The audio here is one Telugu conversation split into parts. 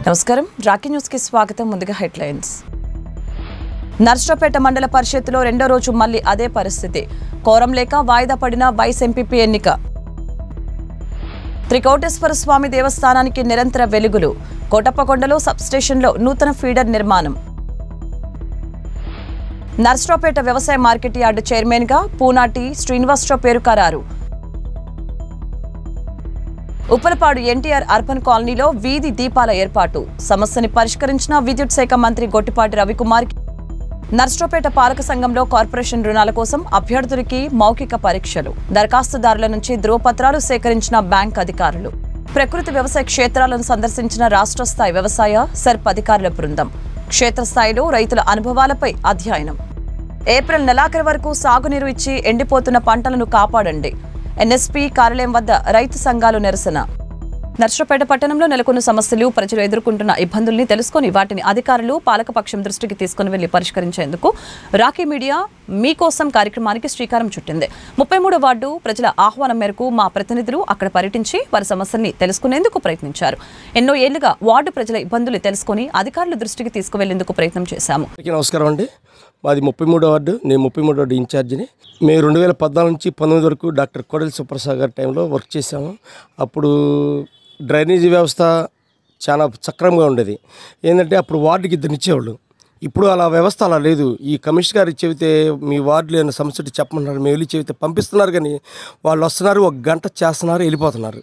నమస్కారం రాకీ న్యూస్ కి స్వాగతం. ముందుగా హెడ్లైన్స్. నర్సరావుపేట మండల పరిషత్తులో రెండో రోజు మళ్లీ అదే పరిస్థితి. కోరం లేక వాయిదా పడిన వైస్ ఎంపీపీ ఎన్నిక. త్రికోటేశ్వర స్వామి దేవస్థానానికి నిరంతర వెలుగులు. కోటప్పకొండలో సబ్స్టేషన్లో నూతన ఫీడర్ నిర్మాణం. నర్సరావుపేట వ్యవసాయ మార్కెట్ యార్డు చైర్మన్ గా పూనాటి శ్రీనివాసరావు పేరు ఖరారు. ఉప్పలపాడు ఎన్టీఆర్ అర్బన్ కాలనీలో వీధి దీపాల ఏర్పాటు. సమస్యని పరిష్కరించిన విద్యుత్ శాఖ మంత్రి గొట్టిపాటి రవికుమార్. నర్సరావుపేట పాలక సంఘంలో కార్పొరేషన్ రుణాల కోసం అభ్యర్థులకి మౌఖిక పరీక్షలు. దరఖాస్తుదారుల నుంచి ధృవపత్రాలు సేకరించిన బ్యాంక్ అధికారులు. ప్రకృతి వ్యవసాయ క్షేత్రాలను సందర్శించిన రాష్ట్ర స్థాయి వ్యవసాయ సెర్ప్ అధికారుల బృందం. క్షేత్రస్థాయిలో రైతుల అనుభవాలపై అధ్యయనం. ఏప్రిల్ నెలాఖరు వరకు సాగునీరు ఇచ్చి ఎండిపోతున్న పంటలను కాపాడండి. ఎన్ఎస్పీ కార్యాలయం వద్ద రైతు సంఘాలు నిరసన. నర్సరావుపేట పట్టణంలో నెలకొన్న సమస్యలు, ప్రజలు ఎదుర్కొంటున్న ఇబ్బందుల్ని తెలుసుకుని వాటిని అధికారులు పాలకపక్షం దృష్టికి తీసుకుని వెళ్లి పరిష్కరించేందుకు రాకీ మీడియా మీకోసం కార్యక్రమానికి శ్రీకారం చుట్టింది. 33వ వార్డు ప్రజల ఆహ్వానం మేరకు మా ప్రతినిధులు అక్కడ పర్యటించి వారి సమస్యల్ని తెలుసుకునేందుకు ప్రయత్నించారు. ఎన్నో ఏళ్లుగా వార్డు ప్రజల ఇబ్బందులు తెలుసుకుని అధికారుల దృష్టికి తీసుకువెళ్లేందుకు ప్రయత్నం చేశాము. నమస్కారం అండి. మాది 33వ వార్డు. నేను 33వ వార్డు ఇన్ఛార్జిని. మేము 2014 నుంచి 19 వరకు డాక్టర్ కోడెల సుప్రసాద్ గారి టైంలో వర్క్ చేసాము. అప్పుడు డ్రైనేజీ వ్యవస్థ చాలా సక్రమంగా ఉండేది. ఏంటంటే అప్పుడు వార్డుకి ఇద్దరు ఇచ్చేవాళ్ళు. ఇప్పుడు అలా వ్యవస్థ అలా లేదు. ఈ కమిషనర్ గారికి చెబితే మీ వార్డులో ఏమైనా సమస్య చెప్పమన్నారు, మేము వెళ్ళి చెబితే పంపిస్తున్నారు. కానీ వాళ్ళు వస్తున్నారు, 1 గంట చేస్తున్నారు, వెళ్ళిపోతున్నారు.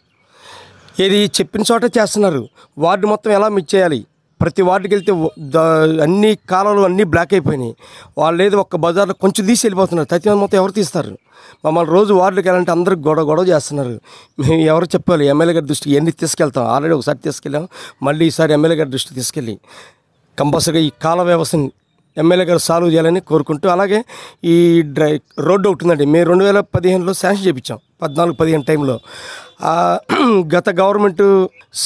ఏది చెప్పిన చోట చేస్తున్నారు. వార్డు మొత్తం ఎలా మిచ్చేయాలి? ప్రతి వార్డుకి వెళ్తే అన్ని కాలాలు అన్నీ బ్లాక్ అయిపోయినాయి. వాళ్ళు ఏదో ఒక్క బజార్లో కొంచెం తీసి వెళ్ళిపోతున్నారు. తత్వం మొత్తం ఎవరు తీస్తారు? మమ్మల్ని రోజు వార్డుకి వెళ్ళాలంటే అందరూ గొడవ చేస్తున్నారు. మేము ఎవరు చెప్పాలి? ఎమ్మెల్యే గారి దృష్టికి ఎన్ని తీసుకెళ్తాం. ఆల్రెడీ ఒకసారి తీసుకెళ్ళాం. మళ్ళీ ఈసారి ఎమ్మెల్యే గారి దృష్టికి తీసుకెళ్ళి కంపల్సరీగా ఈ కాల వ్యవస్థని ఎమ్మెల్యే గారు సాల్వ్ చేయాలని కోరుకుంటూ, అలాగే ఈ రోడ్డు ఒకటి ఉందండి. మేము 2015లో శాంక్షన్ చేయించాం. 14-15 టైంలో గత గవర్నమెంట్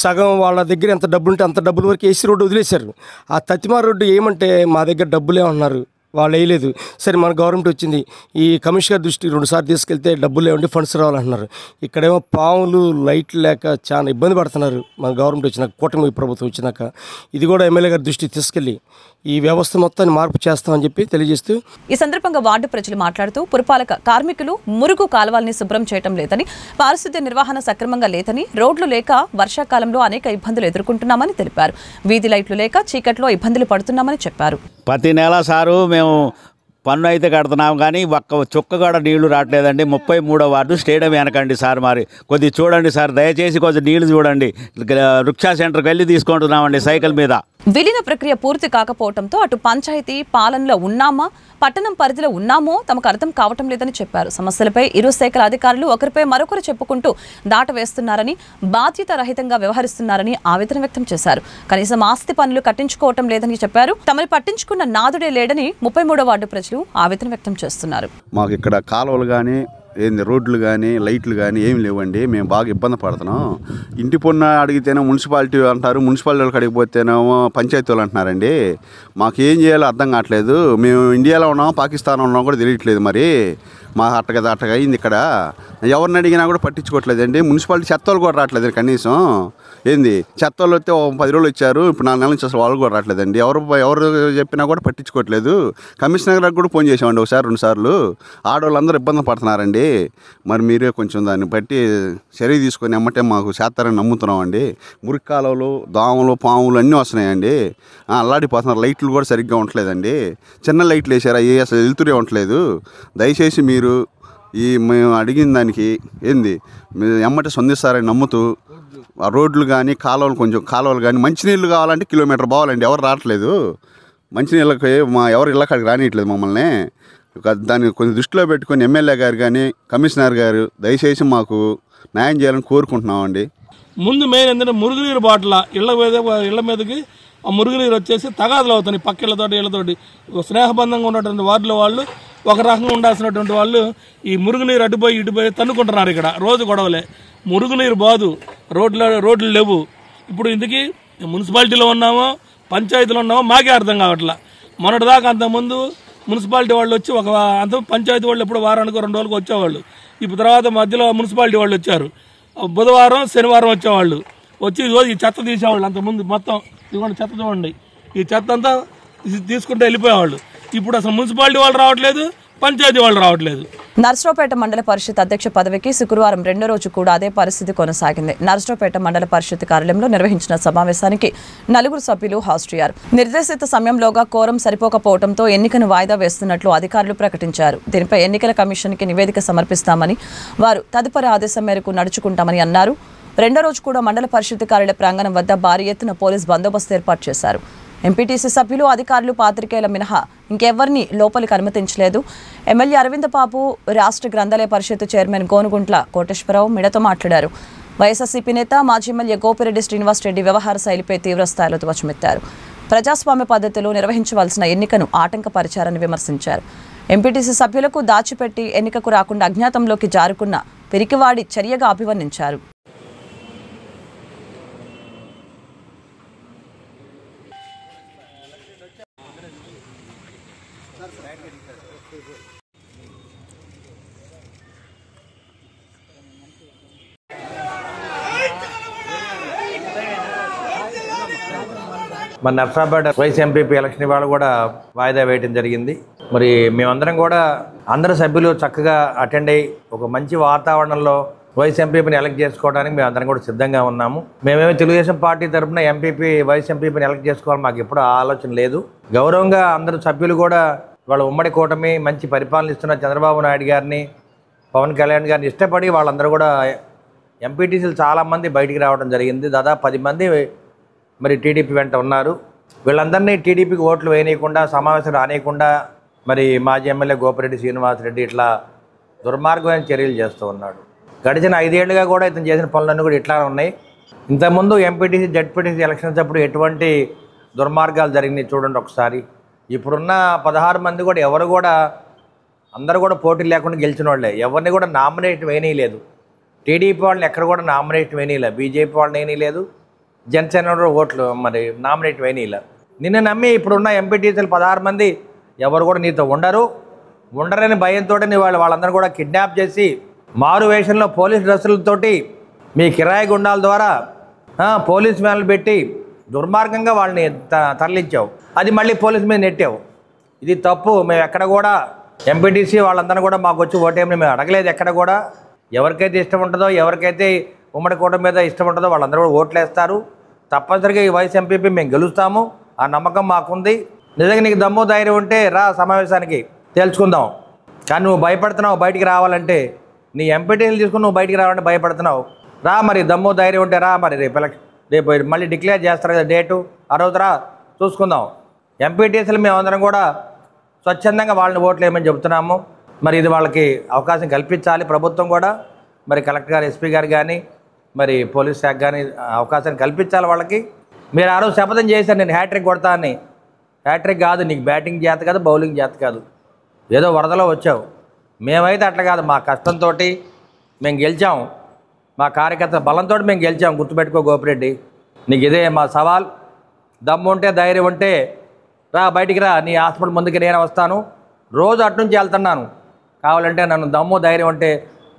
సగం వాళ్ళ దగ్గర ఎంత డబ్బులు ఉంటే అంత డబ్బుల వరకు ఏసీ రోడ్డు వదిలేశారు. ఆ తతిమా రోడ్డు ఏమంటే మా దగ్గర డబ్బులే ఉన్నారు, వాళ్ళు వేయలేదు. సరే మన గవర్నమెంట్ వచ్చింది, ఈ కమిషనర్ దృష్టి 2 సార్లు తీసుకెళ్తే డబ్బులు లేవండి, ఫండ్స్ రావాలంటున్నారు. ఇక్కడేమో పాములు లైట్లు లేక చాలా ఇబ్బంది పడుతున్నారు. మన గవర్నమెంట్ వచ్చినాక, కూటమి ప్రభుత్వం వచ్చినాక ఇది కూడా ఎమ్మెల్యే గారి దృష్టికి తీసుకెళ్ళి ఈ వ్యవస్థ మొత్తాన్ని మార్పు చేస్తామని చెప్పి తెలియజేస్తూ, ఈ సందర్భంగా వార్డు ప్రజలు మాట్లాడుతూ పురపాలక కార్మికులు మురుగు కాలువల్ని శుభ్రం చేయడం లేదని, పారిశుద్ధ్య నిర్వహణ సక్రమంగా లేదని, రోడ్లు లేక వర్షాకాలంలో అనేక ఇబ్బందులు ఎదుర్కొంటున్నామని తెలిపారు. వీధి లైట్లు లేక చీకట్లో ఇబ్బందులు పడుతున్నామని చెప్పారు. ప్రతి నెల సారు మేము పన్ను అయితే కడుతున్నాం, కానీ ఒక్క చుక్క కూడా నీళ్లు రావట్లేదండి. 33వ వార్డు స్టేడియం వెనకండి సార్. మరి కొద్ది చూడండి సార్, దయచేసి కొద్ది నీళ్లు చూడండి. రిక్షా సెంటర్కి వెళ్ళి తీసుకుంటున్నామండి సైకిల్ మీద. విలీన ప్రక్రియ పూర్తి కాకపోవడంతో అటు పంచాయతీ పాలనలో ఉన్నామా, పట్టణం పరిధిలో ఉన్నామో తమకు అర్థం కావటం లేదని చెప్పారు. సమస్యలపై ఇరు శాఖల అధికారులు ఒకరిపై మరొకరు చెప్పుకుంటూ దాటవేస్తున్నారని, బాధ్యత రహితంగా వ్యవహరిస్తున్నారని ఆవేదన వ్యక్తం చేశారు. కనీసం ఆస్తి పనులు కట్టించుకోవటం లేదని చెప్పారు. తమని పట్టించుకున్న నాదుడే లేడని 33వ వార్డు ప్రజలు ఆవేదన వ్యక్తం చేస్తున్నారు. మాకు ఇక్కడ కాలువలు కానీ రోడ్లు కానీ లైట్లు కానీ ఏమి లేవండి. మేము బాగా ఇబ్బంది పడుతున్నాం. ఇంటి పన్ను అడిగితేనే మున్సిపాలిటీ అంటారు, మున్సిపాలిటీ వాళ్ళకి అడిగిపోతేనేమో పంచాయతీ వాళ్ళు అంటున్నారండి. మాకు ఏం చేయాలో అర్థం కావట్లేదు. మేము ఇండియాలో ఉన్నాం, పాకిస్తాన్లో ఉన్నాం కూడా తెలియట్లేదు. మరి మా అట్టగా అయింది ఇక్కడ. ఎవరిని అడిగినా కూడా పట్టించుకోవట్లేదండి. మున్సిపాలిటీ చెత్త వాళ్ళు కూడా రావట్లేదు కనీసం. ఏంది చెత్త వాళ్ళు వస్తే 10 రోజులు వచ్చారు, ఇప్పుడు 4 నెలల నుంచి అసలు వాళ్ళు కూడా రావట్లేదండి. ఎవరు చెప్పినా కూడా పట్టించుకోవట్లేదు. కమిషనర్ గారికి కూడా ఫోన్ చేసామండి 1-2 సార్లు. ఆడవాళ్ళందరూ ఇబ్బంది పడుతున్నారండి. మరి మీరే కొంచెం దాన్ని బట్టి చర్య తీసుకొని ఎమ్మటే మాకు చేస్తారని నమ్ముతున్నామండి. మురికి కాలువలు, దోమలు, పాములు అన్నీ వస్తున్నాయండి. అల్లాడిపోతున్నారు. లైట్లు కూడా సరిగ్గా ఉండట్లేదండి. చిన్న లైట్లు వేసారు, అవి అసలు వెళ్తూనే ఉండట్లేదు. దయచేసి మీరు మేము అడిగిన దానికి మీరు ఎమ్మటే స్పందిస్తారని నమ్ముతూ ఆ రోడ్లు కానీ కాలువలు కానీ మంచినీళ్ళు కావాలంటే కిలోమీటర్ పోవాలండి. ఎవరు రావట్లేదు మంచినీళ్ళకి. ఎవరు ఇళ్ళకాడికి రానియట్లేదు మమ్మల్ని. దాన్ని కొంచెం దృష్టిలో పెట్టుకొని ఎమ్మెల్యే గారు కానీ కమిషనర్ గారు దయచేసి మాకు న్యాయం చేయాలని కోరుకుంటున్నామండి. ముందు మెయిన్ ఏంటంటే మురుగునీరు బాటిల్ ఇళ్ల మీదకి ఆ మురుగునీరు వచ్చేసి తగాదులు అవుతాయి. పక్క ఇళ్లతోటి స్నేహబంధంగా ఉన్నటువంటి వార్డులో వాళ్ళు ఒక రకంగా ఉండాల్సినటువంటి వాళ్ళు ఈ మురుగునీరు అడ్డుపోయి ఇటుపోయి తన్నుకుంటున్నారు. ఇక్కడ రోజు గొడవలే. మురుగునీరు బాదు, రోడ్లు లేవు. ఇప్పుడు ఇందుకు మున్సిపాలిటీలో ఉన్నామో పంచాయతీలో ఉన్నామో మాకే అర్థం కావట్లా. మొన్నటిదాకా అంతకుముందు మున్సిపాలిటీ వాళ్ళు వచ్చి అంత పంచాయతీ వాళ్ళు ఎప్పుడు వారానికి 2 రోజులకు వచ్చేవాళ్ళు. ఇప్పుడు తర్వాత మధ్యలో మున్సిపాలిటీ వాళ్ళు వచ్చారు. బుధవారం శనివారం వచ్చేవాళ్ళు. వచ్చి రోజు ఈ చెత్త తీసేవాళ్ళు అంతకుముందు మొత్తం ఇదిగోండి చెత్త చూడండి, ఈ చెత్త అంతా తీసుకుంటూ వెళ్ళిపోయేవాళ్ళు. ఇప్పుడు అసలు మున్సిపాలిటీ వాళ్ళు రావట్లేదు, పంచాయతీ వాళ్ళు రావట్లేదు. నర్సరావుపేట మండల పరిషత్ అధ్యక్ష పదవికి శుక్రవారం రెండో రోజు కూడా అదే పరిస్థితి కొనసాగింది. నర్సరావుపేట మండల పరిషత్ కార్యాలయంలో నిర్వహించిన సమావేశానికి 4 సభ్యులు హాజరయ్యారు. నిర్దేశిత సమయంలోగా కోరం సరిపోకపోవడంతో ఎన్నికను వాయిదా వేస్తున్నట్లు అధికారులు ప్రకటించారు. దీనిపై ఎన్నికల కమిషన్కి నివేదిక సమర్పిస్తామని, వారు తదుపరి ఆదేశం మేరకు నడుచుకుంటామని అన్నారు. రెండో రోజు కూడా మండల పరిషత్ కార్యాలయ ప్రాంగణం వద్ద భారీ ఎత్తున పోలీస్ బందోబస్తు ఏర్పాటు చేశారు. ఎంపీటీసీ సభ్యులు, అధికారులు, పాత్రికేయుల మినహా ఇంకెవరిని లోపలికి అనుమతించలేదు. ఎమ్మెల్యే అరవింద బాబు, రాష్ట్ర గ్రంథాలయ పరిషత్ చైర్మన్ గోనుగుంట్ల కోటేశ్వరరావు మీడియాతో మాట్లాడారు. వైఎస్ఆర్సీపీ నేత, మాజీ ఎమ్మెల్యే గోపిరెడ్డి శ్రీనివాసరెడ్డి వ్యవహార శైలిపై తీవ్రస్థాయిలో ధ్వజమెత్తారు. ప్రజాస్వామ్య పద్ధతిలో నిర్వహించవలసిన ఎన్నికను ఆటంకపరిచారని విమర్శించారు. ఎంపీటీసీ సభ్యులకు దాచిపెట్టి ఎన్నికకు రాకుండా అజ్ఞాతంలోకి జారుకున్న పిరికివాడి చర్యగా అభివర్ణించారు. మన నర్సరావుపేట వైస్ ఎంపీపీ ఎలక్షన్ ఇవాళ కూడా వాయిదా వేయడం జరిగింది. మరి మేమందరం కూడా అందరు సభ్యులు చక్కగా అటెండ్ అయ్యి ఒక మంచి వాతావరణంలో వైస్ ఎంపీపీని ఎలక్ట్ చేసుకోవడానికి మేము అందరం కూడా సిద్ధంగా ఉన్నాము. మేమేమో తెలుగుదేశం పార్టీ తరఫున ఎంపీపీ వైస్ ఎంపీపీని ఎలక్ట్ చేసుకోవాలి మాకు ఎప్పుడూ ఆలోచన లేదు. గౌరవంగా అందరు సభ్యులు కూడా వాళ్ళ ఉమ్మడి కూటమి మంచి పరిపాలన ఇస్తున్న చంద్రబాబు నాయుడు గారిని, పవన్ కళ్యాణ్ గారిని ఇష్టపడి వాళ్ళందరూ కూడా ఎంపీటీసీలు చాలామంది బయటికి రావడం జరిగింది. దాదాపు 10 మంది మరి టీడీపీ వెంట ఉన్నారు. వీళ్ళందరినీ టీడీపీకి ఓట్లు వేయనీయకుండా, సమావేశం రానియకుండా మరి మాజీ ఎమ్మెల్యే గోపిరెడ్డి శ్రీనివాసరెడ్డి ఇట్లా దుర్మార్గమైన చర్యలు చేస్తూ ఉన్నాడు. గడిచిన 5 ఏళ్లుగా కూడా ఇతను చేసిన పనులన్నీ కూడా ఇట్లానే ఉన్నాయి. ఇంతకుముందు ఎంపీటీసీ, జడ్పీటీసీ ఎలక్షన్స్ అప్పుడు ఎటువంటి దుర్మార్గాలు జరిగినాయి చూడండి ఒకసారి. ఇప్పుడున్న 16 మంది కూడా ఎవరు కూడా అందరూ కూడా పోటీ లేకుండా గెలిచిన వాళ్ళే. ఎవరిని కూడా నామినేషన్ వేయనీయలేదు. టీడీపీ వాళ్ళని ఎక్కడ కూడా నామినేషన్ వేయనీయలేదు, బీజేపీ వాళ్ళని వేయనీయలేదు, జనసేన ఓట్లు మరి నామినేట్ వేయనీలా. నిన్ను నమ్మి ఇప్పుడున్న ఎంపీటీసీలు 16 మంది ఎవరు కూడా నీతో ఉండరని భయంతో వాళ్ళందరూ కూడా కిడ్నాప్ చేసి మారు వేషంలో పోలీస్ డ్రెస్సులతోటి మీ కిరాయి గుండాల ద్వారా పోలీస్ వ్యాన్లు పెట్టి దుర్మార్గంగా వాళ్ళని తరలించావు. అది మళ్ళీ పోలీస్ మీద నెట్టావు. ఇది తప్పు. మేము ఎక్కడ కూడా ఎంపీటీసీ వాళ్ళందరూ కూడా మాకు వచ్చి ఓటేమని మేము అడగలేదు. ఎక్కడ కూడా ఎవరికైతే ఇష్టం ఉంటుందో, ఎవరికైతే ఉమ్మడి కూటమి మీద ఇష్టం ఉంటుందో వాళ్ళందరూ కూడా ఓట్లు వేస్తారు. తప్పనిసరిగా ఈ వైస్ ఎంపీపీ మేము గెలుస్తాము, ఆ నమ్మకం మాకుంది. నిజంగా నీకు దమ్ము ధైర్యం ఉంటే రా సమావేశానికి తెలుసుకుందాం. కానీ నువ్వు భయపడుతున్నావు బయటికి రావాలంటే, నీ ఎంపీటీలు తీసుకుని నువ్వు బయటికి రావాలంటే భయపడుతున్నావు. రా మరి దమ్ము ధైర్యం ఉంటే రా. మరి రేపు మళ్ళీ డిక్లేర్ చేస్తారు కదా డేటు, ఆ రోజు రా చూసుకుందాం. ఎంపీటీసీలు మేమందరం కూడా స్వచ్ఛందంగా వాళ్ళని ఓట్లు వేయమని చెబుతున్నాము. మరి ఇది వాళ్ళకి అవకాశం కల్పించాలి ప్రభుత్వం కూడా. మరి కలెక్టర్ గారు, ఎస్పీ గారు కానీ, మరి పోలీస్ శాఖ కానీ అవకాశాన్ని కల్పించాలి వాళ్ళకి. మీరు ఆ రోజు శపథం చేశారు నేను హ్యాట్రిక్ కొడతా అని. హ్యాట్రిక్ కాదు, నీకు బ్యాటింగ్ చేత కాదు, బౌలింగ్ చేత కాదు, ఏదో వరదలో వచ్చావు. మేమైతే అట్లా కాదు, మా కష్టంతో మేము గెలిచాం, మా కార్యకర్తల బలంతో మేము గెలిచాం. గుర్తుపెట్టుకో గోపిరెడ్డి, నీకు ఇదే మా సవాల్. దమ్ము ఉంటే, ధైర్యం ఉంటే రా, బయటికి రా. నీ హాస్పిటల్ ముందుకి నేను వస్తాను, రోజు అట్నుంచి వెళ్తున్నాను. కావాలంటే నన్ను దమ్ము ధైర్యం ఉంటే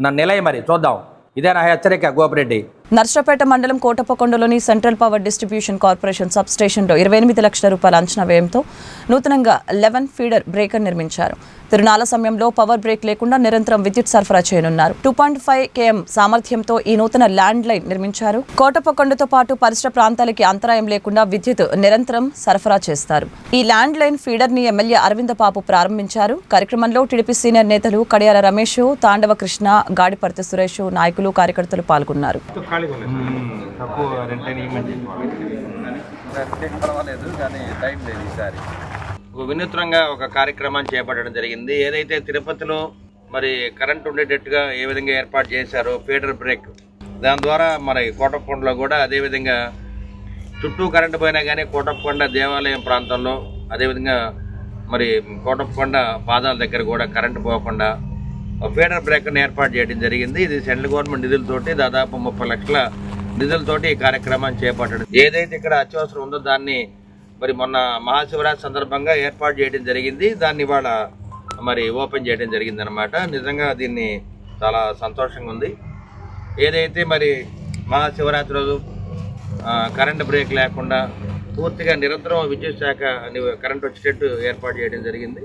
నన్ను నిలయ, మరి చూద్దాం. ఇదే నా హెచ్చరిక గోపిరెడ్డి. నర్సరావుపేట మండలం కోటప్పకొండలోని central power distribution corporation sub స్టేషన్లో 28 లక్షల రూపాయల అంచనా వ్యయంతో నూతనంగా 11 ఫీడర్ బ్రేకర్ నిర్మించారు. తిరునాళ్ల సమయంలో పవర్ బ్రేక్ లేకుండా నిరంతరం విద్యుత్ సరఫరా చేయనున్నారు. 2.5 km సామర్థ్యంతో ఈ నూతన ల్యాండ్ లైన్ నిర్మించారు. కోటప్పకొండతో పాటు పరిసర ప్రాంతాలకి అంతరాయం లేకుండా విద్యుత్ నిరంతరం సరఫరా చేస్తారు. ఈ ల్యాండ్ లైన్ ఫీడర్ ని ఎమ్మెల్యే అరవింద బాబు ప్రారంభించారు. కార్యక్రమంలో టీడీపీ సీనియర్ నేతలు కడియాల రమేష్, తాండవ కృష్ణ, గాడిపర్తి సురేష్, నాయకులు, కార్యకర్తలు పాల్గొన్నారు. వినూత్నంగా ఒక కార్యక్రమాన్ని చేపట్టడం జరిగింది. ఏదైతే తిరుపతిలో మరి కరెంట్ ఉండేటట్టుగా ఏ విధంగా ఏర్పాటు చేశారో ఫీడర్ బ్రేక్, దాని ద్వారా మరి కోటప్పకొండలో కూడా అదేవిధంగా చుట్టూ కరెంటు పోయినా కానీ కోటప్పకొండ దేవాలయం ప్రాంతంలో, అదేవిధంగా మరి కోటప్పకొండ పాదాల దగ్గర కూడా కరెంటు పోకుండా ఫీడర్ బ్రేక్ను ఏర్పాటు చేయడం జరిగింది. ఇది సెంట్రల్ గవర్నమెంట్ నిధులతోటి దాదాపు 30 లక్షల నిధులతోటి ఈ కార్యక్రమాన్ని చేపట్టడం. ఏదైతే ఇక్కడ అత్యవసరం ఉందో దాన్ని మరి మొన్న మహాశివరాత్రి సందర్భంగా ఏర్పాటు చేయడం జరిగింది. దాన్ని ఇవాళ మరి ఓపెన్ చేయడం జరిగింది అనమాట. నిజంగా దీన్ని చాలా సంతోషంగా ఉంది. ఏదైతే మరి మహాశివరాత్రి రోజు కరెంట్ బ్రేక్ లేకుండా పూర్తిగా నిరంతరం విద్యుత్ శాఖ కరెంట్ వచ్చేటట్టు ఏర్పాటు చేయడం జరిగింది.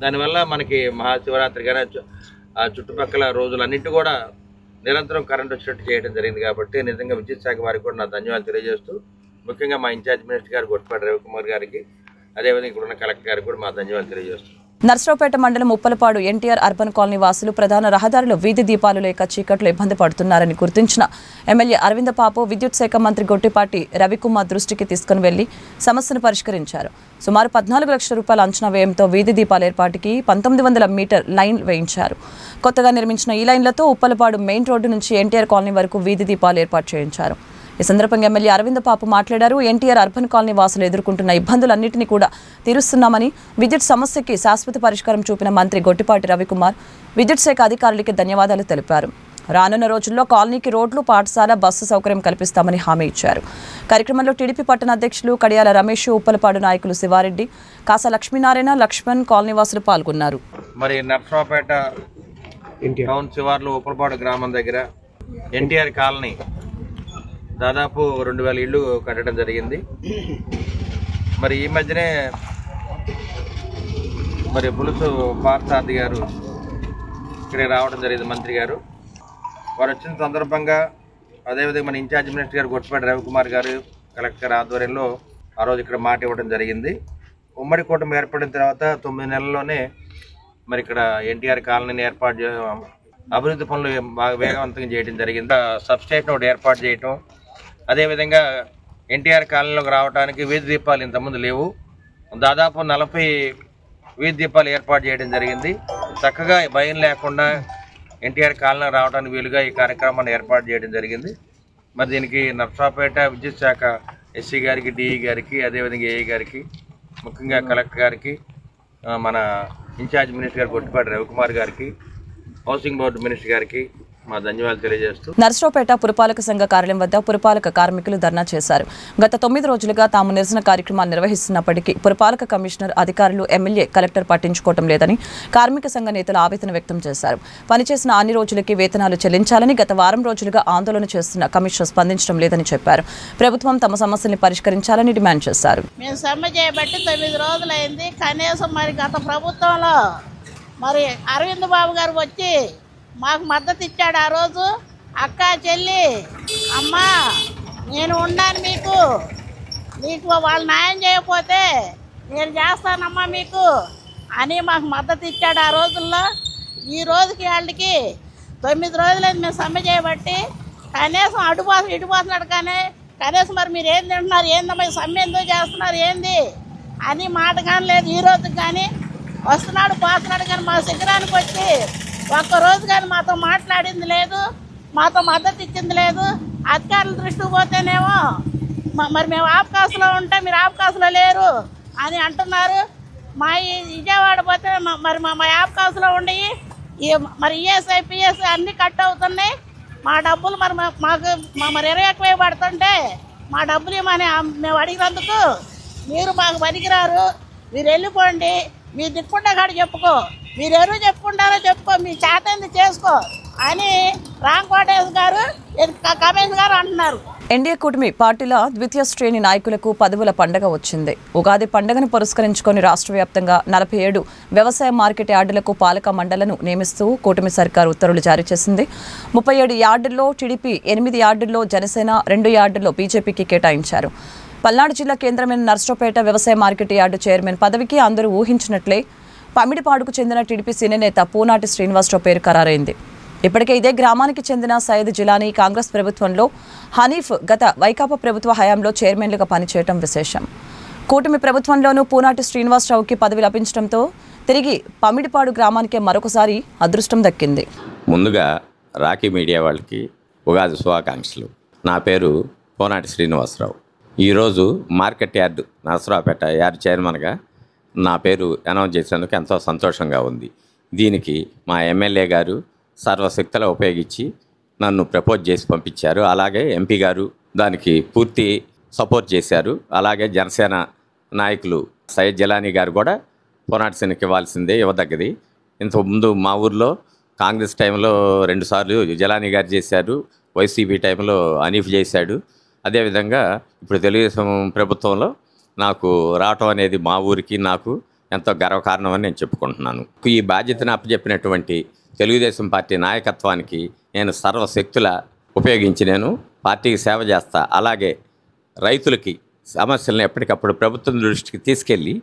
దానివల్ల మనకి మహాశివరాత్రి కానీ ఆ చుట్టుపక్కల రోజులన్నింటి కూడా నిరంతరం కరెంట్ వచ్చేటట్టు చేయడం జరిగింది. కాబట్టి నిజంగా విద్యుత్ శాఖ వారికి కూడా నా ధన్యవాదాలు తెలియజేస్తూ, ముఖ్యంగా మా ఇన్ఛార్జ్ మినిస్టర్ గారు గొట్టిపాటి రవికుమార్ గారికి, అదేవిధంగా ఇక్కడున్న కలెక్టర్ గారికి కూడా మా ధన్యవాదాలు తెలియజేస్తున్నాం. నర్సరావుపేట మండలం ఉప్పలపాడు ఎన్టీఆర్ అర్బన్ కాలనీ వాసులు ప్రధాన రహదారిలో వీధి దీపాలు లేక చీకట్లో ఇబ్బంది పడుతున్నారని గుర్తించిన ఎమ్మెల్యే అరవింద పాపు విద్యుత్ శాఖ మంత్రి గొట్టిపాటి రవికుమార్ దృష్టికి తీసుకుని వెళ్లి సమస్యను పరిష్కరించారు. సుమారు 14 లక్షల రూపాయల అంచనా వ్యయంతో వీధి దీపాల ఏర్పాటుకి 1900 మీటర్ లైన్ వేయించారు. కొత్తగా నిర్మించిన ఈ లైన్లతో ఉప్పలపాడు మెయిన్ రోడ్డు నుంచి ఎన్టీఆర్ కాలనీ వరకు వీధి దీపాలు ఏర్పాటు చేయించారు. ఈ సందర్భంగా ఎమ్మెల్యే అరవింద పాపు మాట్లాడారు. ఎన్టీఆర్ అర్బన్ కాలనీ వాసులు ఎదుర్కొంటున్న ఇబ్బందులన్నింటినీ కూడా తీరుస్తున్నామని, విద్యుత్ సమస్యకి శాశ్వత పరిష్కారం చూపిన మంత్రి గొట్టిపాటి రవికుమార్ విద్యుత్ శాఖ అధికారులకి ధన్యవాదాలు తెలిపారు. రానున్న రోజుల్లో కాలనీకి రోడ్లు, పాఠశాల, బస్సు సౌకర్యం కల్పిస్తామని హామీ ఇచ్చారు. కార్యక్రమంలో టీడీపీ పట్టణ అధ్యక్షులు కడియాల రమేష్, ఉప్పలపాడు నాయకులు శివారెడ్డి, కాసా లక్ష్మీనారాయణ, లక్ష్మణ్, కాలనీ వాసులు పాల్గొన్నారు. మరి నర్సరావుపేట టౌన్ శివార్లు ఉప్పలపాడు గ్రామం దగ్గర ఎన్టీఆర్ కాలనీ దాదాపు 2000 ఇళ్ళు కట్టడం జరిగింది. మరి ఈ మధ్యనే మరి పులుసు పార్థసారథి గారు ఇక్కడికి రావడం జరిగింది, మంత్రి గారు. వారు వచ్చిన సందర్భంగా అదేవిధంగా మన ఇన్ఛార్జ్ మినిస్టర్ గారు గొట్టిపాటి రవికుమార్ గారు కలెక్టర్ ఆధ్వర్యంలో ఆ రోజు ఇక్కడ మాట ఇవ్వడం జరిగింది. ఉమ్మడి కూటమి ఏర్పడిన తర్వాత 9 నెలల్లోనే మరి ఇక్కడ ఎన్టీఆర్ కాలనీని ఏర్పాటు అభివృద్ధి పనులు బాగా వేగవంతంగా చేయడం జరిగింది. సబ్స్టేషన్ ఒకటి ఏర్పాటు చేయటం, అదేవిధంగా ఎన్టీఆర్ కాలనీలోకి రావడానికి వీధి దీపాలు ఇంతకుముందు లేవు, దాదాపు 40 వీధి దీపాలు ఏర్పాటు చేయడం జరిగింది. చక్కగా భయం లేకుండా ఎన్టీఆర్ కాలనీ రావడానికి వీలుగా ఈ కార్యక్రమాన్ని ఏర్పాటు చేయడం జరిగింది. మరి దీనికి నర్సరావుపేట విద్యుత్ శాఖ ఎస్సీ గారికి, డిఈ గారికి, అదేవిధంగా ఏఈ గారికి, ముఖ్యంగా కలెక్టర్ గారికి, మన ఇన్ఛార్జ్ మినిస్టర్ గారు గొట్టిపాటి రవికుమార్ గారికి, హౌసింగ్ బోర్డు మినిస్టర్ గారికి మా ధన్యవాదాలు తెలియజేస్తూ నర్సరావుపేట పురపాలక సంఘ కార్యాలయం వద్ద పురపాలక కార్మికులు ధర్నా చేశారు. గత 9 రోజులుగా తాము నిరసన కార్యక్రమాలు నిర్వహిస్తున్నప్పటికీ పురపాలక కమిషనర్, అధికారులు, ఎమ్మెల్యే, కలెక్టర్ పట్టించుకోవడం లేదని కార్మిక సంఘ నేతలు ఆవేదన వ్యక్తం చేశారు. పనిచేసిన అన్ని రోజులకి వేతనాలు చెల్లించాలని గత వారం రోజులుగా ఆందోళన చేస్తున్న కమిషనర్ స్పందించడం లేదని చెప్పారు. ప్రభుత్వం తమ సమస్యల్ని పరిష్కరించాలని డిమాండ్ చేశారు. మేము సమ్మె చేయబట్టి 9 రోజులైంది. కనీసం మరి గత ప్రభుత్వంలో మరి అరవింద్ బాబు గారు వచ్చి మాకు మద్దతు ఇచ్చాడు. ఆ రోజు అక్క, చెల్లి, అమ్మా నేను ఉన్నాను, మీకు వాళ్ళు న్యాయం చేయకపోతే నేను చేస్తానమ్మా మీకు అని మాకు మద్దతు ఇచ్చాడు ఆ రోజుల్లో. ఈ రోజుకి వాళ్ళకి 9 రోజులైంది మేము సమ్మె చేయబట్టి. కనీసం ఇటుపోతున్నాడు కానీ కనీసం మరి మీరు ఏం తింటున్నారు, ఏందమ్మా సమ్మె ఎందుకు చేస్తున్నారు, ఏంది అని మాట కానీ లేదు. ఈ రోజుకి కానీ వస్తున్నాడు, పోతున్నాడు కానీ మా శిఖరానికి వచ్చి ఒక్కరోజు కానీ మాతో మాట్లాడింది లేదు, మాతో మద్దతు ఇచ్చింది లేదు. అధికారుల దృష్టికి పోతేనేమో మరి మేము ఆఫ్కాస్లో ఉంటే మీరు ఆఫ్కాస్లో లేరు అని అంటున్నారు. మా విజయవాడ పోతే మరి మా ఆఫ్కాస్లో ఉండి మరి ఈఎస్ఐ, పిఎస్ఐ అన్నీ కట్ అవుతున్నాయి. మా డబ్బులు మాకు మరి 21 పడుతుంటే మా డబ్బులు ఇవ్వమని మేము అడిగినందుకు మీరు మాకు పనికిరారు, మీరు వెళ్ళిపోండి, మీరు దిక్కుండా కాడ చెప్పుకో, మీరు ఎవరు చెప్పుకుంటారో చెప్పుకో, మీ చేతంది చేసుకో అని రాంకోటేశ్ గారు, కమేష్ గారు అంటున్నారు. ఎన్డీఏ కూటమి పార్టీల ద్వితీయ శ్రేణి నాయకులకు పదవుల పండగ వచ్చింది. ఉగాది పండుగను పురస్కరించుకొని రాష్ట్ర వ్యాప్తంగా 47 వ్యవసాయ మార్కెట్ యార్డులకు పాలక మండళ్లను నియమిస్తూ కూటమి సర్కారు ఉత్తర్వులు జారీ చేసింది. 37 యార్డుల్లో టీడీపీ, 8 యార్డుల్లో జనసేన, 2 యార్డుల్లో బీజేపీకి కేటాయించారు. పల్నాడు జిల్లా కేంద్రమైన నర్సరావుపేట వ్యవసాయ మార్కెట్ యార్డు చైర్మన్ పదవికి అందరూ ఊహించినట్లే పమిడిపాడుకు చెందిన టీడీపీ సీనియర్ నేత పూనాటి శ్రీనివాసరావు పేరు ఖరారైంది. ఇప్పటికే ఇదే గ్రామానికి చెందిన సయ్యద్ జిలానీ కాంగ్రెస్ ప్రభుత్వంలో, హనీఫ్ గత వైకాపా ప్రభుత్వ హయాంలో చైర్మన్లుగా పనిచేయడం విశేషం. కూటమి ప్రభుత్వంలోనూ పూనాటి శ్రీనివాసరావుకి పదవి లభించడంతో తిరిగి పమిడిపాడు గ్రామానికే మరొకసారి అదృష్టం దక్కింది. ముందుగా రాఖీ మీడియా వాళ్ళకి ఉగాది శుభాకాంక్షలు. నా పేరు పూనాటి శ్రీనివాసరావు. ఈరోజు మార్కెట్ యార్డు నర్సరావుపేట యార్డు చైర్మన్గా నా పేరు అనౌన్స్ చేసేందుకు ఎంతో సంతోషంగా ఉంది. దీనికి మా ఎమ్మెల్యే గారు సర్వశక్తులు ఉపయోగించి నన్ను ప్రపోజ్ చేసి పంపించారు. అలాగే ఎంపీ గారు దానికి పూర్తి సపోర్ట్ చేశారు. అలాగే జనసేన నాయకులు సయ్యద్ జిలానీ గారు కూడా పూనాటి శ్రీనికి ఇవ్వాల్సిందే, ఇవ్వదగ్గది. ఇంతకుముందు మా ఊర్లో కాంగ్రెస్ టైంలో 2 సార్లు జిలానీ గారు చేశారు, వైసీపీ టైంలో హనీఫ్ చేశాడు. అదేవిధంగా ఇప్పుడు తెలుగుదేశం ప్రభుత్వంలో నాకు రావటం అనేది మా ఊరికి నాకు ఎంతో గర్వకారణం అని నేను చెప్పుకుంటున్నాను. ఈ బాధ్యతను అప్పచెప్పినటువంటి తెలుగుదేశం పార్టీ నాయకత్వానికి నేను సర్వశక్తుల ఉపయోగించి నేను పార్టీకి సేవ చేస్తా. అలాగే రైతులకి సమస్యలను ఎప్పటికప్పుడు ప్రభుత్వం దృష్టికి తీసుకెళ్ళి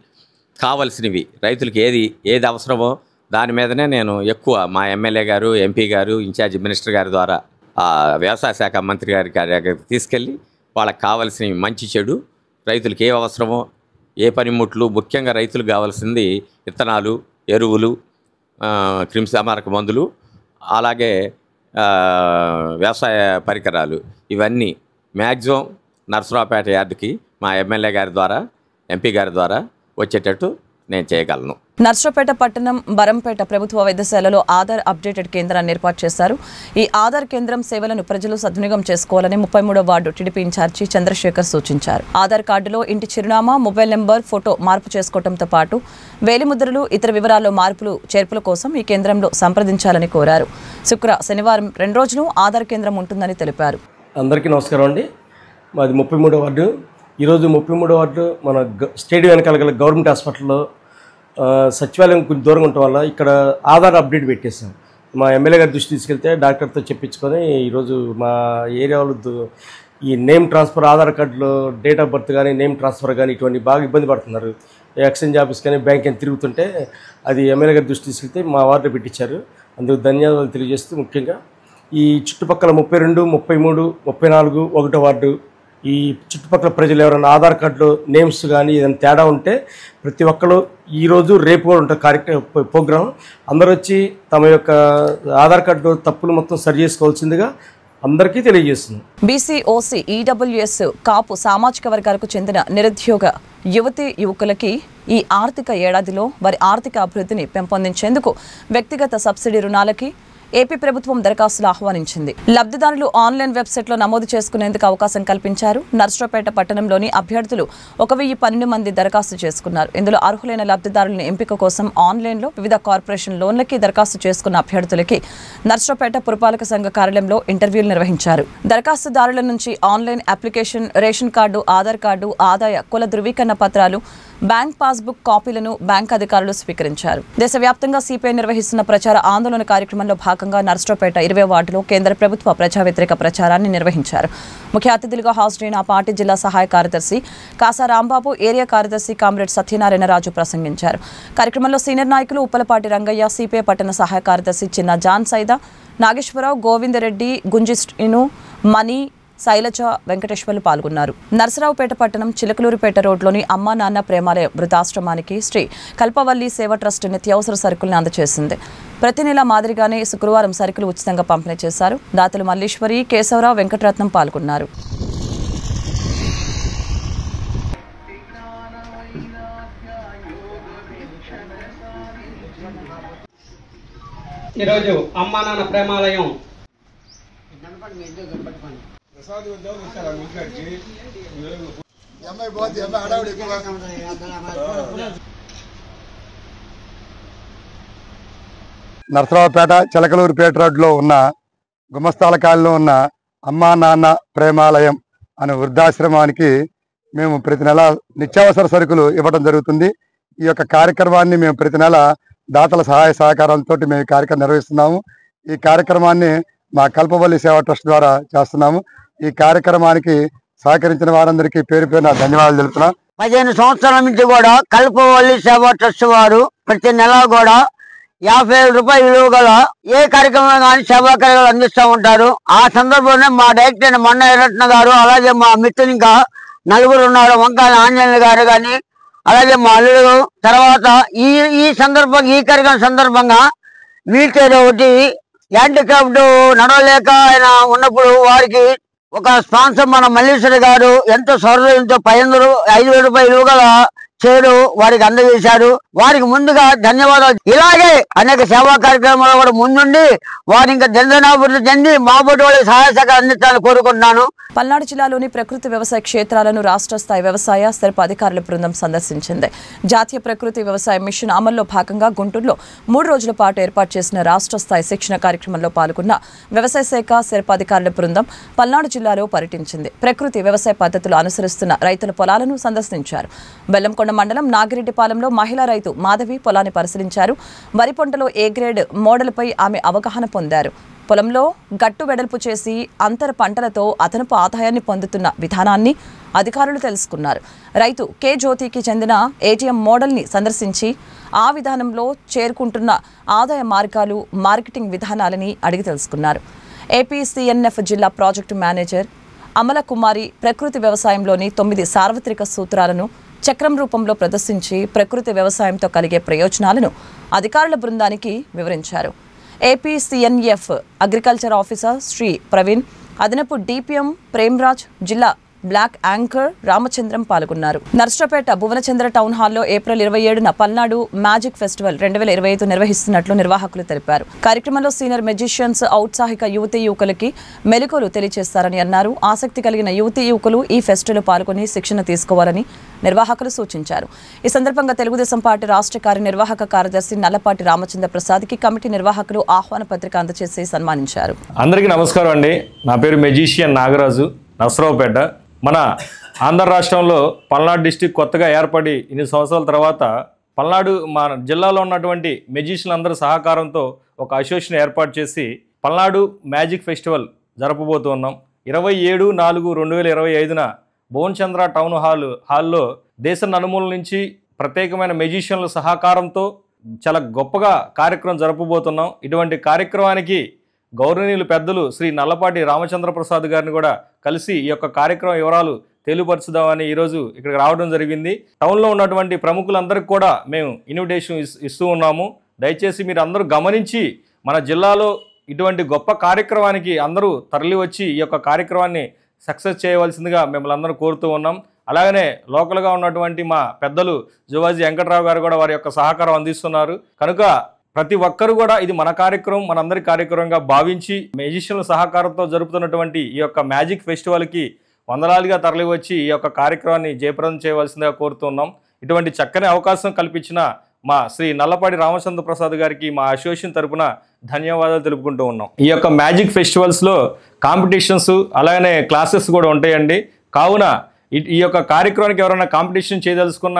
కావలసినవి రైతులకి ఏది అవసరమో దాని మీదనే నేను ఎక్కువ మా ఎమ్మెల్యే గారు, ఎంపీ గారు, ఇన్ఛార్జ్ మినిస్టర్ గారి ద్వారా వ్యవసాయ శాఖ మంత్రి గారి దగ్గరికి తీసుకెళ్ళి వాళ్ళకి కావాల్సినవి మంచి చెడు రైతులకి ఏ అవసరమో ఏ పనిముట్లు, ముఖ్యంగా రైతులకు కావాల్సింది విత్తనాలు, ఎరువులు, క్రిమిసంహారక మందులు, అలాగే వ్యవసాయ పరికరాలు ఇవన్నీ మ్యాక్సిమం నర్సరావుపేట యార్డుకి మా ఎమ్మెల్యే గారి ద్వారా, ఎంపీ గారి ద్వారా వచ్చేటట్టు నేను చేయగలను. నర్సరావుపేట పట్టణం బరంపేట ప్రభుత్వ వైద్యశాలలో ఆధార్ అప్డేటెడ్ కేంద్రాన్ని ఏర్పాటు చేశారు. ఈ ఆధార్ కేంద్రం సేవలను ప్రజలు సద్వినియోగం చేసుకోవాలని 33వ వార్డు టీడీపీ ఇన్ఛార్జి చంద్రశేఖర్ సూచించారు. ఆధార్ కార్డులో ఇంటి చిరునామా, మొబైల్ నెంబర్, ఫోటో మార్పు చేసుకోవడంతో పాటు వేలిముద్రలు, ఇతర వివరాల్లో మార్పులు చేర్పుల కోసం ఈ కేంద్రంలో సంప్రదించాలని కోరారు. శనివారం 2 రోజులు ఆధార్ కేంద్రం ఉంటుందని తెలిపారు. అందరికీ నమస్కారం అండి. మాది 33వ వార్డు. ఈరోజు 33వ వార్డు మన స్టేడియం వెనకాల గల గవర్నమెంట్ హాస్పిటల్లో సచివాలయం కొంచెం దూరంగా ఉండటం వల్ల ఇక్కడ ఆధార్ అప్డేట్ పెట్టేసాం. మా ఎమ్మెల్యే గారి దృష్టి తీసుకెళ్తే డాక్టర్తో చెప్పించుకొని ఈరోజు మా ఏరియా వాళ్ళు ఈ నేమ్ ట్రాన్స్ఫర్, ఆధార్ కార్డులో డేట్ ఆఫ్ బర్త్ కానీ నేమ్ ట్రాన్స్ఫర్ కానీ ఇటువంటి బాగా ఇబ్బంది పడుతున్నారు. ఎక్స్చేంజ్ ఆఫీస్ కానీ బ్యాంక్ అని తిరుగుతుంటే అది ఎమ్మెల్యే గారి దృష్టి తీసుకెళ్తే మా వార్డులో పెట్టించారు. అందుకు ధన్యవాదాలు తెలియజేస్తూ ముఖ్యంగా ఈ చుట్టుపక్కల 32, 33, 34 1వ వార్డు ఈ చుట్టుపక్కల ప్రజలు ఎవరైనా ఆధార్ కార్డులో నేమ్స్ కానీ ఏదైనా తేడా ఉంటే ప్రతి ఒక్కరు ఈరోజు రేపు కూడా ఉంటుంది ప్రోగ్రాం. అందరూ వచ్చి తమ యొక్క ఆధార్ కార్డు తప్పులు మొత్తం సరి చేసుకోవాల్సిందిగా అందరికీ తెలియజేస్తుంది. బీసీ, ఓసీ, ఈడబ్ల్యూఎస్, కాపు సామాజిక వర్గాలకు చెందిన నిరుద్యోగ యువతీ యువకులకి ఈ ఆర్థిక ఏడాదిలో వారి ఆర్థిక అభివృద్ధిని పెంపొందించేందుకు వ్యక్తిగత సబ్సిడీ రుణాలకి ఏపీ ప్రభుత్వం దరఖాస్తులు ఆహ్వానించింది. లబ్ధిదారులు ఆన్లైన్ వెబ్సైట్లో నమోదు చేసుకునేందుకు అవకాశం కల్పించారు. నర్సరావుపేట పట్టణంలోని అభ్యర్థులు 1012 మంది దరఖాస్తు చేసుకున్నారు. ఇందులో అర్హులైన లబ్ధిదారుల ఎంపిక కోసం ఆన్లైన్లో వివిధ కార్పొరేషన్ లోన్లకి దరఖాస్తు చేసుకున్న అభ్యర్థులకి నర్సరావుపేట పురపాలక సంఘ కార్యాలయంలో ఇంటర్వ్యూలు నిర్వహించారు. దరఖాస్తుదారుల నుంచి online application, ration card, Aadhaar card, ఆదాయ కుల ధృవీకరణ పత్రాలు, బ్యాంక్ పాస్బుక్ కాపీలను బ్యాంక్ అధికారులు స్వీకరించారు. దేశవ్యాప్తంగా సిపిఐ నిర్వహిస్తున్న ప్రచార ఆందోళన కార్యక్రమంలో భాగంగా నర్సరావుపేట 20వ వార్డులో కేంద్ర ప్రభుత్వ ప్రజా వ్యతిరేక ప్రచారాన్ని నిర్వహించారు. ముఖ్య అతిథులుగా హాజరైన ఆ పార్టీ జిల్లా సహాయ కార్యదర్శి కాసా రాంబాబు, ఏరియా కార్యదర్శి కామ్రేడ్ సత్యనారాయణరాజు ప్రసంగించారు. కార్యక్రమంలో సీనియర్ నాయకులు ఉప్పలపాటి రంగయ్య, సిపిఐ పట్టణ సహాయ కార్యదర్శి చిన్న జాన్ సైదా, నాగేశ్వరరావు, గోవిందరెడ్డి, గుంజిస్ట్ను, మణి, శైలజ, వెంకటేశ్వర్లు పాల్గొన్నారు. నర్సరావుపేట పట్టణం చిలకలూరుపేట రోడ్లోని అమ్మా నాన్న ప్రేమాలయ వృద్ధాశ్రమానికి శ్రీ కల్పవల్లి సేవ ట్రస్ట్ నిత్యావసర సరుకులను అందజేసింది. ప్రతి నెల మాదిరిగానే శుక్రవారం సరుకులు ఉచితంగా పంపిణీ చేశారు. దాతలు మల్లీశ్వరి, కేశవరావు, వెంకటరత్నం పాల్గొన్నారు. ఈరోజు అమ్మా నాన్న ప్రేమాలయం నర్సరావుపేట చిలకలూరుపేట రోడ్లో ఉన్న గుమస్తాల కాలనీలో ఉన్న అమ్మా నాన్న ప్రేమాలయం అనే వృద్ధాశ్రమానికి మేము ప్రతి నెల నిత్యావసర సరుకులు ఇవ్వడం జరుగుతుంది. ఈ యొక్క కార్యక్రమాన్ని మేము ప్రతి నెల దాతల సహాయ సహకారంతో మేము ఈ కార్యక్రమం నిర్వహిస్తున్నాము. ఈ కార్యక్రమాన్ని మా కల్పవల్లి సేవా ట్రస్ట్ ద్వారా చేస్తున్నాము. ఈ కార్యక్రమానికి సహకరించిన వారందరికీ పేరు పేరున ధన్యవాదాలు తెలుపుతున్నాం. 15 సంవత్సరాల నుంచి కూడా కల్పవల్లి సేవా ట్రస్ట్ వారు ప్రతి నెల కూడా 50,000 రూపాయలు విలువ గల ఏ కార్యక్రమం కానీ సేవా కార్యక్రమాలు అందిస్తూ ఉంటారు. ఆ సందర్భంలో మా డైరెక్టర్ మొన్న రత్న గారు, అలాగే మా మిత్రులు ఇంకా 4 ఉన్నారు, వంకాయ ఆంజనేయులు గారు కానీ, అలాగే మా అల్లుడు. తర్వాత ఈ కార్యక్రమం సందర్భంగా వీల్ చైర్ ఒకటి హ్యాండిక్రాఫ్ట్ నడవలేక ఆయన ఉన్నప్పుడు వారికి ఒక స్పాన్సర్ మన మల్లీశ్వరి గారు ఎంతో సౌకర్యంతో 5,000 రూపాయలు గల చేరు వారికి అందజేశారు. వారికి ముందుగా ధన్యవాదాలు. ఇలాగే అనేక సేవా కార్యక్రమాలు కూడా ముందుండి వారి ఇంకా దినదినాభివృద్ధి చెంది మాబోటి వాళ్ళకి సహాయ సహకారం అందించాలని కోరుకుంటున్నాను. పల్నాడు జిల్లాలోని ప్రకృతి వ్యవసాయ క్షేత్రాలను రాష్ట్ర స్థాయి వ్యవసాయ స్థిరప అధికారుల బృందం సందర్శించింది. జాతీయ ప్రకృతి వ్యవసాయ మిషన్ అమల్లో భాగంగా గుంటూరులో 3 రోజుల పాటు ఏర్పాటు చేసిన రాష్ట్ర స్థాయి శిక్షణ కార్యక్రమంలో పాల్గొన్న వ్యవసాయ శాఖ స్థిరప అధికారుల బృందం పల్నాడు జిల్లాలో పర్యటించింది. ప్రకృతి వ్యవసాయ పద్ధతులు అనుసరిస్తున్న రైతుల పొలాలను సందర్శించారు. బెల్లంకొండ మండలం నాగిరెడ్డిపాలెంలో మహిళా రైతు మాధవి పొలాన్ని పరిశీలించారు. వరి పంటలో ఏ గ్రేడ్ మోడల్పై ఆమె అవగాహన పొందారు. పొలంలో గట్టు వెడల్పు చేసి అంతర పంటలతో అదనపు ఆదాయాన్ని పొందుతున్న విధానాన్ని అధికారులు తెలుసుకున్నారు. రైతు కె జ్యోతికి చెందిన ఏటీఎం మోడల్ని సందర్శించి ఆ విధానంలో చేరుకుంటున్న ఆదాయ మార్గాలు, మార్కెటింగ్ విధానాలని అడిగి తెలుసుకున్నారు. ఏపీసీఎన్ఎఫ్ జిల్లా ప్రాజెక్టు మేనేజర్ అమల కుమారి ప్రకృతి వ్యవసాయంలోని 9 సార్వత్రిక సూత్రాలను చక్రం రూపంలో ప్రదర్శించి ప్రకృతి వ్యవసాయంతో కలిగే ప్రయోజనాలను అధికారుల బృందానికి వివరించారు. APCNF agriculture officer Shri Praveen, అదనపు డిపిఎం ప్రేమ్రాజ్, జిల్లా బ్లాక్ యాంకర్ రామచంద్రం పాల్గొన్నారు. నర్సరావుపేట భువనచంద్ర టౌన్ హాల్లో ఏప్రిల్ 27న పల్నాడు మ్యాజిక్ ఫెస్టివల్ 2025 నిర్వహిస్తున్నట్లు నిర్వాహకులు తెలిపారు. కార్యక్రమంలో సీనియర్ మెజిషియన్స్ ఔత్సాహిక యువతీ యువకులకి మెలకువలు తెలియజేస్తారని అన్నారు. ఆసక్తి కలిగిన యువతీ యువకులు ఈ ఫెస్టివల్ పాల్గొని శిక్షణ తీసుకోవాలని నిర్వాహకులు సూచించారు. ఈ సందర్భంగా తెలుగుదేశం పార్టీ రాష్ట్ర కార్యనిర్వాహక కార్యదర్శి నల్లపాటి రామచంద్ర ప్రసాద్కి కమిటీ నిర్వాహకులు ఆహ్వాన పత్రిక అందజేసి సన్మానించారు. అందరికీ నమస్కారం అండి. నా పేరు మెజిషియన్ నాగరాజు, నర్సరావుపేట. మన ఆంధ్ర రాష్ట్రంలో పల్నాడు డిస్టిక్ కొత్తగా ఏర్పడి ఇన్ని సంవత్సరాల తర్వాత పల్నాడు మన జిల్లాలో ఉన్నటువంటి మెజిషియన్లు అందరి సహకారంతో ఒక అసోసియేషన్ ఏర్పాటు చేసి పల్నాడు మ్యాజిక్ ఫెస్టివల్ జరపబోతున్నాం. 27/4/2025న భువనచంద్ర టౌన్ హాల్లో దేశ నలుమూల నుంచి ప్రత్యేకమైన మెజిషియన్ల సహకారంతో చాలా గొప్పగా కార్యక్రమం జరపబోతున్నాం. ఇటువంటి కార్యక్రమానికి గౌరవనీయులు పెద్దలు శ్రీ నల్లపాటి రామచంద్ర ప్రసాద్ గారిని కూడా కలిసి ఈ యొక్క కార్యక్రమం వివరాలు తెలియపరచుదామని ఈరోజు ఇక్కడికి రావడం జరిగింది. టౌన్లో ఉన్నటువంటి ప్రముఖులందరికీ కూడా మేము ఇన్విటేషన్ ఇస్తూ ఉన్నాము. దయచేసి మీరు అందరూ గమనించి మన జిల్లాలో ఇటువంటి గొప్ప కార్యక్రమానికి అందరూ తరలి వచ్చి ఈ యొక్క కార్యక్రమాన్ని సక్సెస్ చేయవలసిందిగా మిమ్మల్ని అందరూ కోరుతూ ఉన్నాం. అలాగనే లోకల్గా ఉన్నటువంటి మా పెద్దలు జువాజీ వెంకట్రావు గారు కూడా వారి యొక్క సహకారం అందిస్తున్నారు. కనుక ప్రతి ఒక్కరు కూడా ఇది మన కార్యక్రమం, మనందరి కార్యక్రమంగా భావించి మెజిషియన్ల సహకారంతో జరుపుతున్నటువంటి ఈ యొక్క మ్యాజిక్ ఫెస్టివల్కి వందలాదిగా తరలి వచ్చి ఈ యొక్క కార్యక్రమాన్ని జయప్రదం చేయవలసిందిగా కోరుతున్నాం. ఇటువంటి చక్కని అవకాశం కల్పించిన మా శ్రీ నల్లపాటి రామచంద్ర ప్రసాద్ గారికి మా అసోసియేషన్ తరపున ధన్యవాదాలు తెలుపుకుంటూ ఉన్నాం. ఈ యొక్క మ్యాజిక్ ఫెస్టివల్స్లో కాంపిటీషన్స్ అలాగనే క్లాసెస్ కూడా ఉంటాయండి. కావున ఈ యొక్క కార్యక్రమానికి ఎవరైనా కాంపిటీషన్ చేయదలుచుకున్న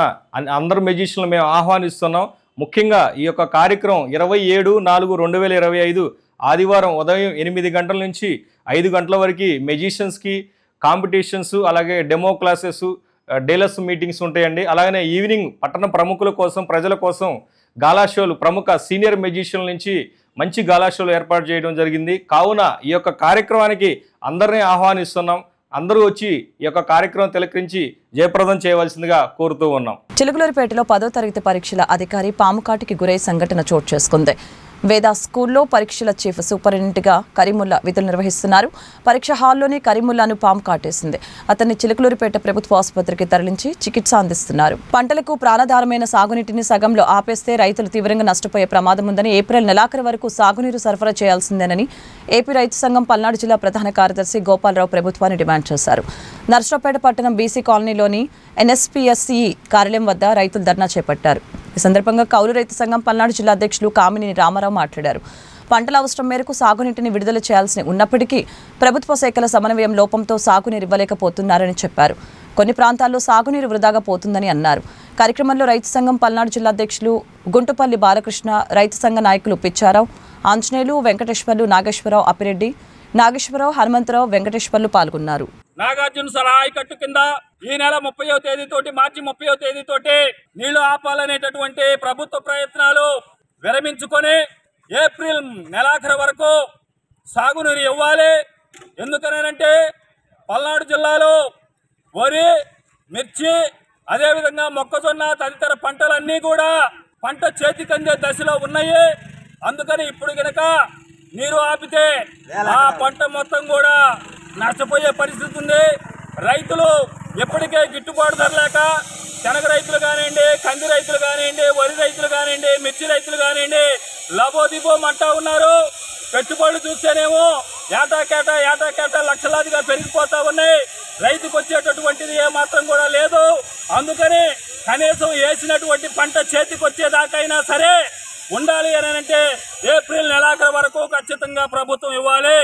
అందరు మెజిషియన్లు మేము ఆహ్వానిస్తున్నాం. ముఖ్యంగా ఈ యొక్క కార్యక్రమం 27/4/2025 ఆదివారం ఉదయం 8 గంటల నుంచి 5 గంటల వరకు మెజిషియన్స్కి కాంపిటీషన్స్ అలాగే డెమో క్లాసెస్, డీలర్స్ మీటింగ్స్ ఉంటాయండి. అలాగనే ఈవినింగ్ పట్టణ ప్రముఖుల కోసం, ప్రజల కోసం గాలా షోలు, ప్రముఖ సీనియర్ మెజిషియన్ల నుంచి మంచి గాలా షోలు ఏర్పాటు చేయడం జరిగింది. కావున ఈ యొక్క కార్యక్రమానికి అందరినీ ఆహ్వానిస్తున్నాం. అందరూ వచ్చి ఈ యొక్క కార్యక్రమం తిలకరించి జయప్రదం చేయవలసిందిగా కోరుతూ ఉన్నాం. చిలుకలూరిపేటలో 10వ తరగతి పరీక్షల అధికారి పాముకాటికి గురై సంఘటన చోటు చేసుకుంది. వేద స్కూల్లో పరీక్షల చీఫ్ సూపరింటెండెంట్గా కరీముల్లా విధులు నిర్వహిస్తున్నారు. పరీక్ష హాల్లోని కరీముల్లాను పాము కాటేసింది. అతన్ని చిలుకలూరిపేట ప్రభుత్వ ఆసుపత్రికి తరలించి చికిత్స అందిస్తున్నారు. పంటలకు ప్రాణాధారమైన సాగునీటిని సగంలో ఆపేస్తే రైతులు తీవ్రంగా నష్టపోయే ప్రమాదం ఉందని, ఏప్రిల్ నెలాఖరు వరకు సాగునీరు సరఫరా చేయాల్సిందేనని ఏపీ రైతు సంఘం పల్నాడు జిల్లా ప్రధాన కార్యదర్శి గోపాలరావు ప్రభుత్వాన్ని డిమాండ్ చేశారు. నర్సరావుపేట పట్టణం బీసీ కాలనీలోని ఎన్ఎస్పీఎస్ఈ కార్యాలయం వద్ద రైతులు ధర్నా చేపట్టారు. ఈ సందర్భంగా కౌలు రైతు సంఘం పల్నాడు జిల్లా అధ్యక్షులు కామినేని రామారావు మాట్లాడారు. పంటల అవసరం మేరకు సాగునీటిని విడుదల చేయాల్సి ఉన్నప్పటికీ ప్రభుత్వ శాఖల సమన్వయం లోపంతో సాగునీరు ఇవ్వలేకపోతున్నారని చెప్పారు. కొన్ని ప్రాంతాల్లో సాగునీరు వృధాగా పోతుందని అన్నారు. కార్యక్రమంలో రైతు సంఘం పల్నాడు జిల్లా అధ్యక్షులు గుంటుపల్లి బాలకృష్ణ, రైతు సంఘ నాయకులు పిచ్చారావు, ఆంజనేయులు, వెంకటేశ్వర్లు, నాగేశ్వరరావు, అప్పిరెడ్డి, నాగేశ్వరరావు, హనుమంతరావు, వెంకటేశ్వర్లు పాల్గొన్నారు. నాగార్జున సరాయి కట్టు కింద ఈ నెల 30వ తేదీతోటి, మార్చి 30వ తేదీతోటి నీళ్లు ఆపాలనేటటువంటి ప్రభుత్వ ప్రయత్నాలు విరమించుకొని ఏప్రిల్ నెలాఖరు వరకు సాగునీరు ఇవ్వాలి. ఎందుకనంటే పల్నాడు జిల్లాలో వరి, మిర్చి, అదేవిధంగా మొక్కజొన్న తదితర పంటలన్నీ కూడా పంట చేతికందే దశలో ఉన్నాయి. అందుకని ఇప్పుడు కనుక నీరు ఆపితే ఆ పంట మొత్తం కూడా నష్టపోయే పరిస్థితి ఉంది. రైతులు ఎప్పటికే గిట్టుబాటు ధర లేక శనగ రైతులు కానివ్వండి, కంది రైతులు కానివ్వండి, వరి రైతులు కానివ్వండి, మిర్చి రైతులు కానివ్వండి లబోదిబోమంటా ఉన్నారు. పెట్టుబడులు చూస్తేనేమో ఏటా లక్షలాదిగా పెరిగిపోతా ఉన్నాయి. రైతుకు వచ్చేటటువంటిది ఏమాత్రం కూడా లేదు. అందుకని కనీసం వేసినటువంటి పంట చేతికి వచ్చేదాకైనా సరే ఉండాలి అని అంటే ఏప్రిల్ నెలాఖరు వరకు ఖచ్చితంగా ప్రభుత్వం ఇవ్వాలి.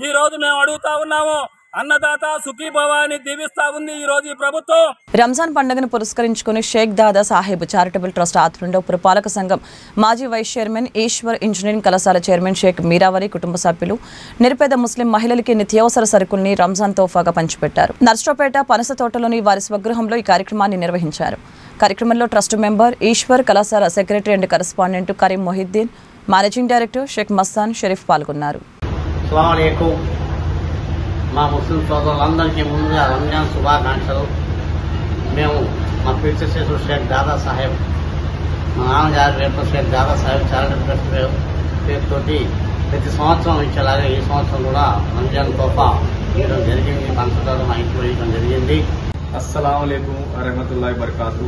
ఈ రోజు మేము అడుగుతా ఉన్నాము, అన్నదాత సుఖీభవ అని దీవిస్తా ఉంది ఈ రోజు ఈ ప్రభుత్వం. రంజాన్ పండుగను పురస్కరించుకుని షేక్ దాదా సాహెబ్ చారిటబుల్ ట్రస్ట్ ఆధ్వర్యంలో పురపాలక సంఘం మాజీ వైస్ చైర్మన్ ఈశ్వర్ ఇంజనీరింగ్ కళాశాల చైర్మన్ షేక్ మీరావరి కుటుంబ సభ్యులు నిరుపేద ముస్లిం మహిళలకి నిత్యావసర సరుకుల్ని రంజాన్ తోఫాగా పంచిపెట్టారు. నర్సరావుపేట పనస తోటలోని వారి స్వగృహంలో ఈ కార్యక్రమాన్ని నిర్వహించారు. కార్యక్రమంలో ట్రస్ట్ మెంబర్ ఈశ్వర్, కళాశాల secretary and correspondent Karim Mohiddin, managing director Sheikh Mastan Sharif పాల్గొన్నారు. మా ముస్లిం సోదరులందరికీ ముందుగా రంజాన్ శుభాకాంక్షలు. మేము మా పీర్చేసేసు షేక్ దాదా సాహెబ్, మా నాన్నగారి పేరుతో షేక్ దాదా సాహెబ్ చారిటబుల్ ట్రస్ట్ పేరుతోటి ప్రతి సంవత్సరం ఇచ్చేలాగా ఈ సంవత్సరం కూడా రంజాన్ తోఫా ఇవ్వడం జరిగింది. పంచదార మా ఇంట్లో ఇవ్వడం జరిగింది. అస్సలాము అలైకుం వరహమతుల్లాహి వబరకాతు.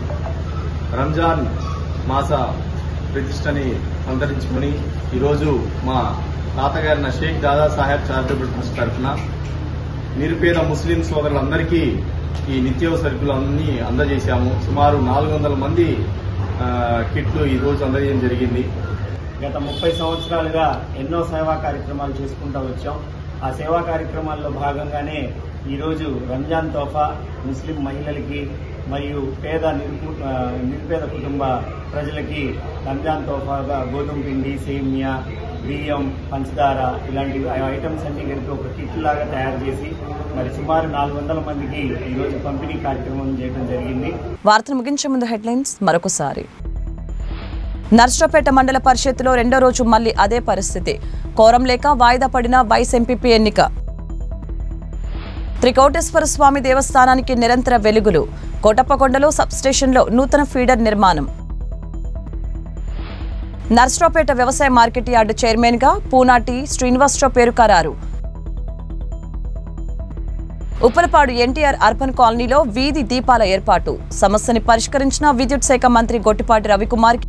రంజాన్ మాస ప్రతిష్టని సంతరించుకుని ఈరోజు మా తాతగారిన షేక్ దాదా సాహెబ్ చారిటబుల్ ట్రస్ట్ తరఫున నిరుపేద ముస్లిం సోదరులందరికీ ఈ నిత్యావసర సరుకులన్నీ అందజేశాము. సుమారు 400 మంది కిట్లు ఈరోజు అందజేయడం జరిగింది. గత 30 సంవత్సరాలుగా ఎన్నో సేవా కార్యక్రమాలు చేసుకుంటూ వచ్చాం. ఆ సేవా కార్యక్రమాల్లో భాగంగానే ఈరోజు రంజాన్ తోఫా ముస్లిం మహిళలకి మరియు నిరుపేద కుటుంబ ప్రజలకి రంజాన్ తోఫాగా గోధుమ పిండి, సేమియా, బియ్యం, పంచదార ఇలాంటి ఐటమ్స్ అన్ని కలిపి ఒక కిట్ లాగా తయారు చేసి మరి సుమారు 400 మందికి ఈరోజు పంపిణీ కార్యక్రమం చేయడం జరిగింది. వార్తలు ముగించే ముందు హెడ్లైన్స్ మరొకసారి. నర్సరావుపేట మండల పరిషత్తులో రెండో రోజు మళ్లీ అదే పరిస్థితి. కోరం లేక వాయిదా పడిన వైస్ ఎంపీపీ ఎన్నిక. త్రికోటేశ్వర స్వామి దేవస్థానానికి నిరంతర వెలుగులు. కోటప్పకొండలో సబ్స్టేషన్లో నూతన ఫీడర్ నిర్మాణం. నర్సరావుపేట వ్యవసాయ మార్కెట్ యార్డు చైర్మన్ గా పూనాటి శ్రీనివాసరావు పేరు ఖరారు. ఉప్పలపాడు ఎన్టీఆర్ అర్బన్ కాలనీలో వీధి దీపాల ఏర్పాటు. సమస్యని పరిష్కరించిన విద్యుత్ శాఖ మంత్రి గొట్టిపాటి రవికుమార్.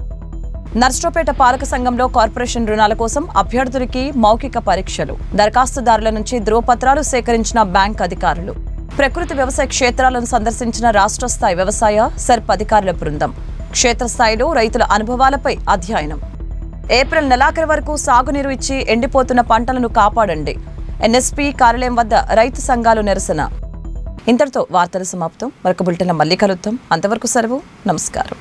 నర్సరావుపేట పాలక సంఘంలో కార్పొరేషన్ రుణాల కోసం అభ్యర్థులకి మౌఖిక పరీక్షలు. దరఖాస్తుదారుల నుంచి ధృవపత్రాలు సేకరించిన బ్యాంక్ అధికారులు. ప్రకృతి వ్యవసాయ క్షేత్రాలను సందర్శించిన రాష్ట్ర స్థాయి వ్యవసాయ సెర్ప్ అధికారుల బృందం. క్షేత్రస్థాయిలో రైతుల అనుభవాలపై అధ్యయనం. ఏప్రిల్ నెలాఖరు వరకు సాగునీరు ఇచ్చి ఎండిపోతున్న పంటలను కాపాడండి. ఎన్ఎస్పీ కార్యాలయం వద్ద రైతు సంఘాలు నిరసన. ఇంతటితో వార్తల సమాప్తం. మరొక బులెటిన్లో మళ్ళీ కలుద్దాం. అంతవరకు సెలవు. నమస్కారం.